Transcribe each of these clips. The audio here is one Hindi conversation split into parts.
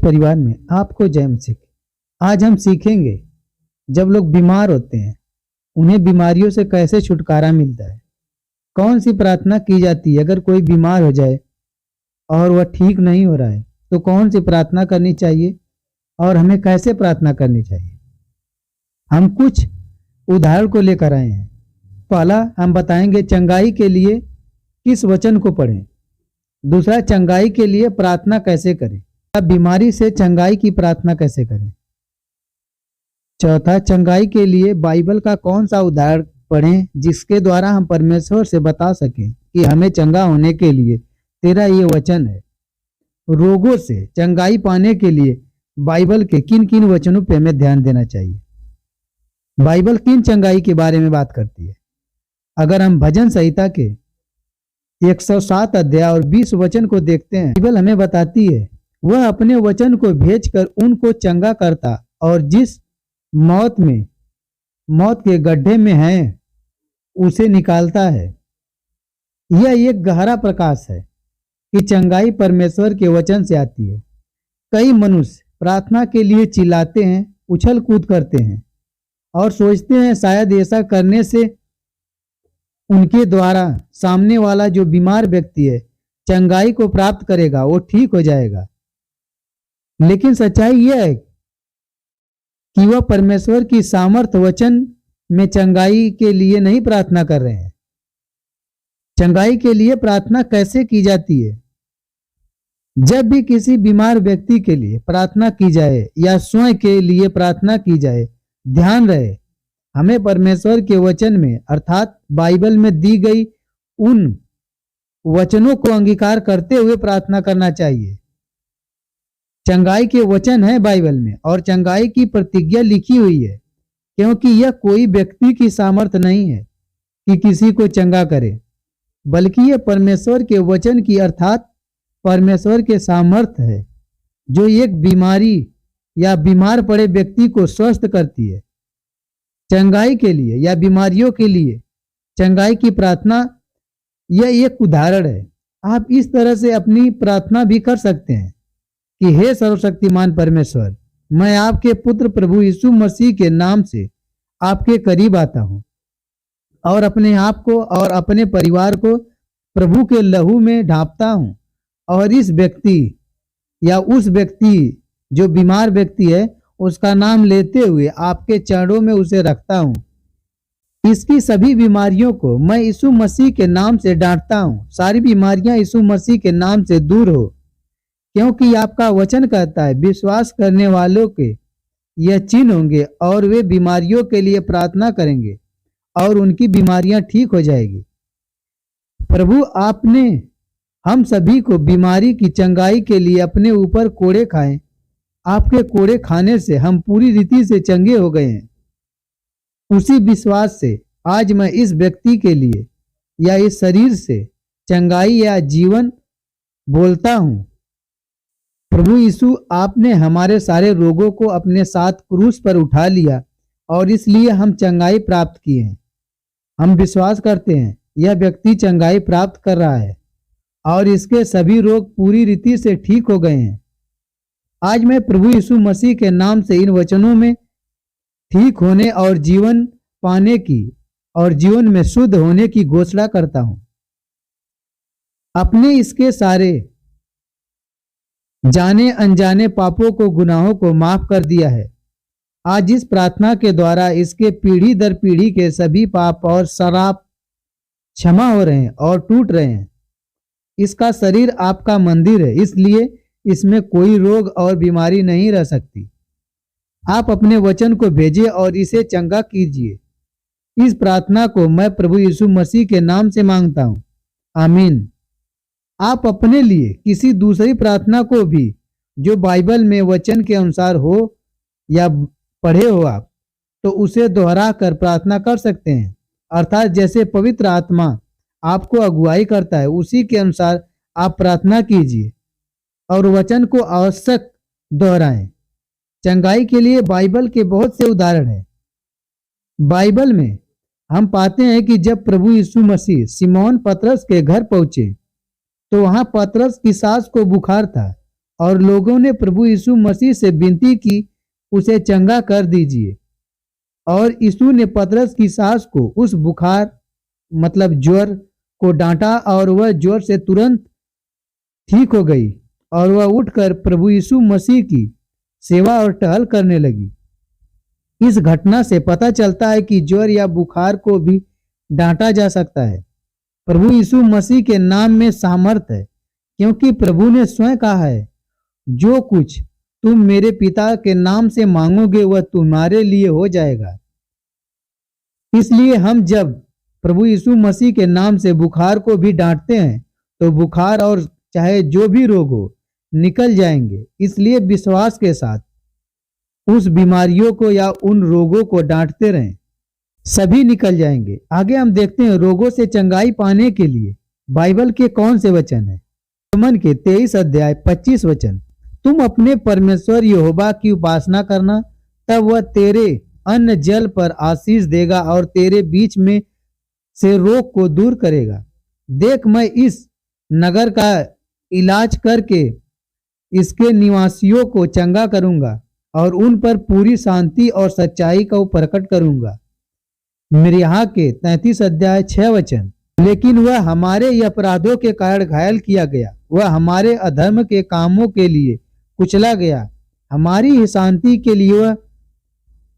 परिवार में आपको जय मसीह। आज हम सीखेंगे जब लोग बीमार होते हैं उन्हें बीमारियों से कैसे छुटकारा मिलता है। कौन सी प्रार्थना की जाती है अगर कोई बीमार हो जाए और वह ठीक नहीं हो रहा है तो कौन सी प्रार्थना करनी चाहिए और हमें कैसे प्रार्थना करनी चाहिए। हम कुछ उदाहरण को लेकर आए हैं। पहला हम बताएंगे चंगाई के लिए किस वचन को पढ़ें। दूसरा चंगाई के लिए प्रार्थना कैसे करें। बीमारी से चंगाई की प्रार्थना कैसे करें। चौथा चंगाई के लिए बाइबल का कौन सा उदाहरण पढ़ें जिसके द्वारा हम परमेश्वर से बता सकें कि हमें चंगा होने के लिए तेरा ये वचन है। रोगों से चंगाई पाने के लिए बाइबल के किन किन वचनों पर हमें ध्यान देना चाहिए। बाइबल किन चंगाई के बारे में बात करती है। अगर हम भजन संहिता के 107 अध्याय और 20 वचन को देखते हैं, बाइबल हमें बताती है वह अपने वचन को भेजकर उनको चंगा करता और जिस मौत के गड्ढे में है उसे निकालता है। यह एक गहरा प्रकाश है कि चंगाई परमेश्वर के वचन से आती है। कई मनुष्य प्रार्थना के लिए चिल्लाते हैं, उछल कूद करते हैं और सोचते हैं शायद ऐसा करने से उनके द्वारा सामने वाला जो बीमार व्यक्ति है चंगाई को प्राप्त करेगा, वो ठीक हो जाएगा। लेकिन सच्चाई यह है कि वह परमेश्वर की सामर्थ वचन में चंगाई के लिए नहीं प्रार्थना कर रहे हैं। चंगाई के लिए प्रार्थना कैसे की जाती है। जब भी किसी बीमार व्यक्ति के लिए प्रार्थना की जाए या स्वयं के लिए प्रार्थना की जाए, ध्यान रहे हमें परमेश्वर के वचन में अर्थात बाइबल में दी गई उन वचनों को अंगीकार करते हुए प्रार्थना करना चाहिए। चंगाई के वचन है बाइबल में और चंगाई की प्रतिज्ञा लिखी हुई है, क्योंकि यह कोई व्यक्ति की सामर्थ नहीं है कि किसी को चंगा करे, बल्कि यह परमेश्वर के वचन की अर्थात परमेश्वर के सामर्थ है जो एक बीमारी या बीमार पड़े व्यक्ति को स्वस्थ करती है। चंगाई के लिए या बीमारियों के लिए चंगाई की प्रार्थना यह एक उदाहरण है। आप इस तरह से अपनी प्रार्थना भी कर सकते हैं कि हे सर्वशक्तिमान परमेश्वर, मैं आपके पुत्र प्रभु यीशु मसीह के नाम से आपके करीब आता हूं और अपने आप को और अपने परिवार को प्रभु के लहू में ढांपता हूं और इस व्यक्ति या उस व्यक्ति जो बीमार व्यक्ति है उसका नाम लेते हुए आपके चरणों में उसे रखता हूं। इसकी सभी बीमारियों को मैं यीशु मसीह के नाम से डांटता हूं। सारी बीमारियां यीशु मसीह के नाम से दूर हो, क्योंकि आपका वचन कहता है विश्वास करने वालों के यह चिन्ह होंगे और वे बीमारियों के लिए प्रार्थना करेंगे और उनकी बीमारियां ठीक हो जाएगी। प्रभु आपने हम सभी को बीमारी की चंगाई के लिए अपने ऊपर कोड़े खाए। आपके कोड़े खाने से हम पूरी रीति से चंगे हो गए हैं। उसी विश्वास से आज मैं इस व्यक्ति के लिए या इस शरीर से चंगाई या जीवन बोलता हूं। प्रभु यीशु आपने हमारे सारे रोगों को अपने साथ क्रूस पर उठा लिया और इसलिए हम चंगाई प्राप्त किए हैं। हम विश्वास करते हैं यह व्यक्ति चंगाई प्राप्त कर रहा है और इसके सभी रोग पूरी रीति से ठीक हो गए हैं। आज मैं प्रभु यीशु मसीह के नाम से इन वचनों में ठीक होने और जीवन पाने की और जीवन में शुद्ध होने की घोषणा करता हूं। अपने इसके सारे जाने अनजाने पापों को गुनाहों को माफ कर दिया है। आज इस प्रार्थना के द्वारा इसके पीढ़ी दर पीढ़ी के सभी पाप और शराब क्षमा हो रहे हैं और टूट रहे हैं। इसका शरीर आपका मंदिर है, इसलिए इसमें कोई रोग और बीमारी नहीं रह सकती। आप अपने वचन को भेजिए और इसे चंगा कीजिए। इस प्रार्थना को मैं प्रभु यीशु मसीह के नाम से मांगता हूं, आमीन। आप अपने लिए किसी दूसरी प्रार्थना को भी जो बाइबल में वचन के अनुसार हो या पढ़े हो आप, तो उसे दोहरा कर प्रार्थना कर सकते हैं। अर्थात जैसे पवित्र आत्मा आपको अगुवाई करता है उसी के अनुसार आप प्रार्थना कीजिए और वचन को आवश्यक दोहराएं। चंगाई के लिए बाइबल के बहुत से उदाहरण हैं। बाइबल में हम पाते हैं कि जब प्रभु यीशु मसीह सिमोन पतरस के घर पहुंचे तो वहां पतरस की सास को बुखार था और लोगों ने प्रभु यीशु मसीह से विनती की, उसे चंगा कर दीजिए। और यीशु ने पतरस की सास को उस बुखार मतलब ज्वर को डांटा और वह ज्वर से तुरंत ठीक हो गई और वह उठकर प्रभु यीशु मसीह की सेवा और टहल करने लगी। इस घटना से पता चलता है कि ज्वर या बुखार को भी डांटा जा सकता है। प्रभु यीशु मसीह के नाम में सामर्थ्य है, क्योंकि प्रभु ने स्वयं कहा है, जो कुछ तुम मेरे पिता के नाम से मांगोगे वह तुम्हारे लिए हो जाएगा। इसलिए हम जब प्रभु यीशु मसीह के नाम से बुखार को भी डांटते हैं तो बुखार और चाहे जो भी रोग हो निकल जाएंगे। इसलिए विश्वास के साथ उस बीमारियों को या उन रोगों को डांटते रहें, सभी निकल जाएंगे। आगे हम देखते हैं रोगों से चंगाई पाने के लिए बाइबल के कौन से वचन है। निर्गमन के 23 अध्याय 25 वचन, तुम अपने परमेश्वर यहोवा की उपासना करना, तब वह तेरे अन्न जल पर आशीष देगा और तेरे बीच में से रोग को दूर करेगा। देख, मैं इस नगर का इलाज करके इसके निवासियों को चंगा करूंगा और उन पर पूरी शांति और सच्चाई को प्रकट करूंगा। मिरिया के 33 अध्याय 6 वचन, लेकिन वह हमारे अपराधों के कारण घायल किया गया, वह हमारे अधर्म के कामों के लिए कुचला गया, हमारी शांति के लिए वह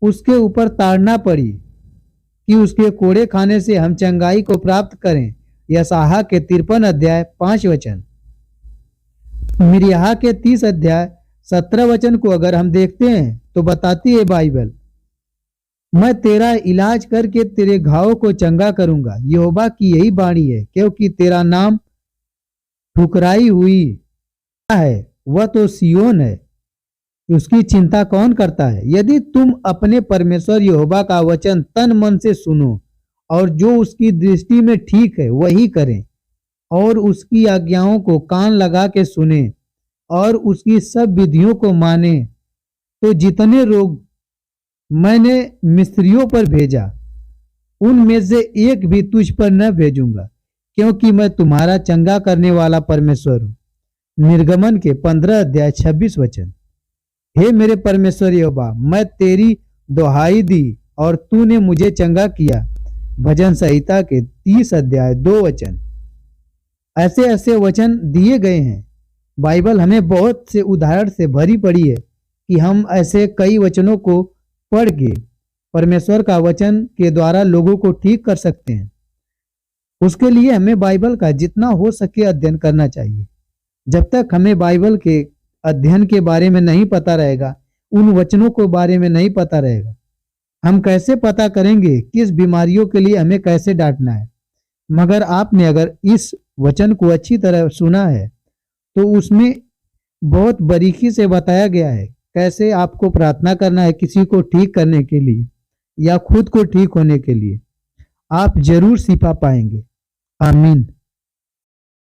उसके ऊपर ताड़ना पड़ी कि उसके कोड़े खाने से हम चंगाई को प्राप्त करें। यशायाह के 53 अध्याय 5 वचन। मिरिया के 30 अध्याय 17 वचन को अगर हम देखते हैं तो बताती है बाइबल, मैं तेरा इलाज करके तेरे घावों को चंगा करूंगा। यहोवा की यही वाणी है, क्योंकि तेरा नाम ठुकराई हुई है वह तो सियोन है, उसकी चिंता कौन करता है। यदि तुम अपने परमेश्वर यहोवा का वचन तन मन से सुनो और जो उसकी दृष्टि में ठीक है वही करें और उसकी आज्ञाओं को कान लगा के सुने और उसकी सब विधियों को माने, तो जितने रोग मैंने मिस्रियों पर भेजा उनमें से एक भी तुझ पर न भेजूंगा, क्योंकि मैं तुम्हारा चंगा करने वाला परमेश्वर हूँ। निर्गमन के 15 अध्याय 26 वचन। हे मेरे परमेश्वर यहोवा, मैं तेरी दुहाई दी और तूने मुझे चंगा किया। भजन संहिता के 30 अध्याय 2 वचन। ऐसे ऐसे वचन दिए गए हैं। बाइबल हमें बहुत से उदाहरण से भरी पड़ी है कि हम ऐसे कई वचनों को पढ़ के परमेश्वर का वचन के द्वारा लोगों को ठीक कर सकते हैं। उसके लिए हमें बाइबल का जितना हो सके अध्ययन करना चाहिए। जब तक हमें बाइबल के अध्ययन के बारे में नहीं पता रहेगा, उन वचनों के बारे में नहीं पता रहेगा, हम कैसे पता करेंगे किस बीमारियों के लिए हमें कैसे डांटना है। मगर आपने अगर इस वचन को अच्छी तरह सुना है तो उसमें बहुत बारीकी से बताया गया है कैसे आपको प्रार्थना करना है किसी को ठीक करने के लिए या खुद को ठीक होने के लिए। आप जरूर शिफा पाएंगे। आमीन।